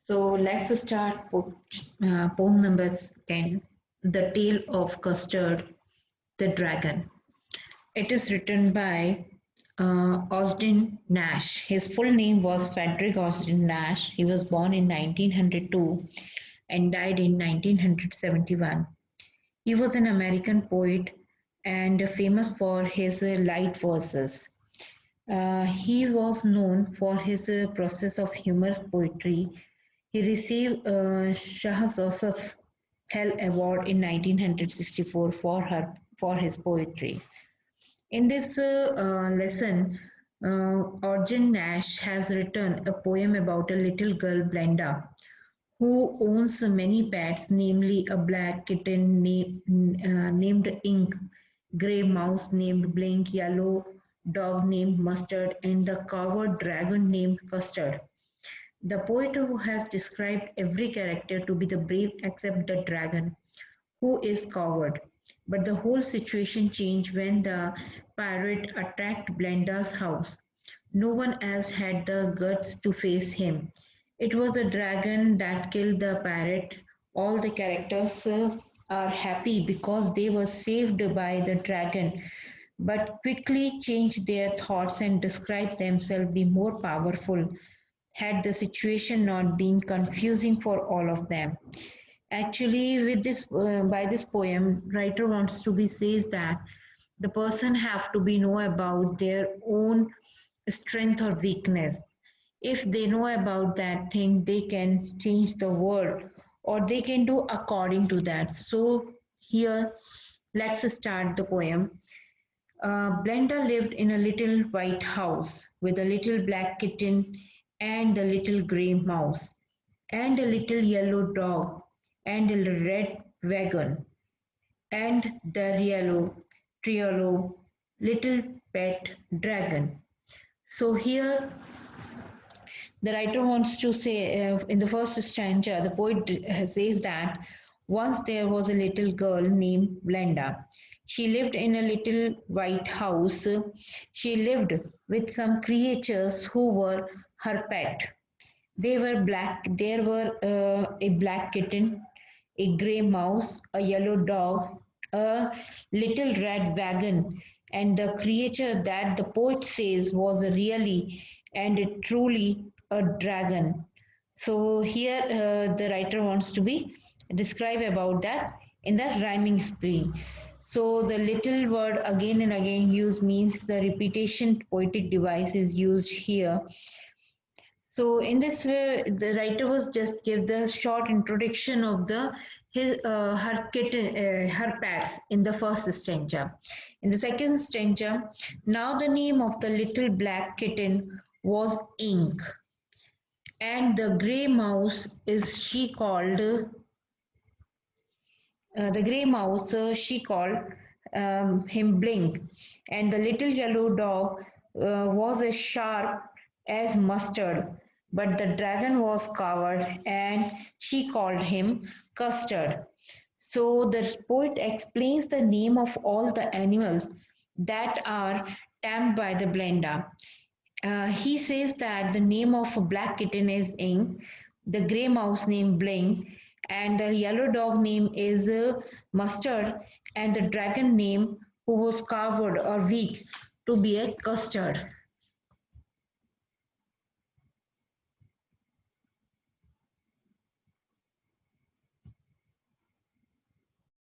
So let's start poem number 10, The Tale of Custard, the Dragon. It is written by Austin Nash. His full name was Frederick Austin Nash. He was born in 1902 and died in 1971. He was an American poet and famous for his light verses. He was known for his process of humorous poetry. He received Shah Joseph Hell Award in 1964 for his poetry. In this lesson, Arjun Nash has written a poem about a little girl, Blenda, who owns many pets, namely a black kitten named Ink, grey mouse named Blink, yellow dog named Mustard, and the coward dragon named Custard. The poet who has described every character to be the brave except the dragon, who is coward. But the whole situation changed when the pirate attacked Blenda's house. No one else had the guts to face him. It was the dragon that killed the pirate. All the characters are happy because they were saved by the dragon, but quickly changed their thoughts and described themselves be more powerful had the situation not been confusing for all of them. Actually, with this by this poem, writer wants to be says that the person have to be know about their own strength or weakness. If they know about that thing, they can change the world or they can do according to that. So here, let's start the poem. Blenda lived in a little white house with a little black kitten and a little grey mouse and a little yellow dog and a red wagon and the yellow triolo little pet dragon. So here the writer wants to say in the first stanza, the poet says that once there was a little girl named Blenda. She lived in a little white house. She lived with some creatures who were her pet. They were black. There were a black kitten, a grey mouse, a yellow dog, a little red wagon, and the creature that the poet says was really and truly a dragon. So here the writer wants to be describe about that in the rhyming spree. So the little word again and again used means the repetition poetic device is used here. So in this way, the writer was just give the short introduction of the his her kitten, her pets in the first stanza. In the second stanza, now the name of the little black kitten was Ink, and the grey mouse is she called the grey mouse she called him Blink, and the little yellow dog was as sharp as mustard, but the dragon was coward, and she called him Custard. So the poet explains the name of all the animals that are tamed by the Blenda. He says that the name of a black kitten is Ink, the grey mouse named Blink, and the yellow dog name is Mustard, and the dragon name who was coward or weak to be a Custard.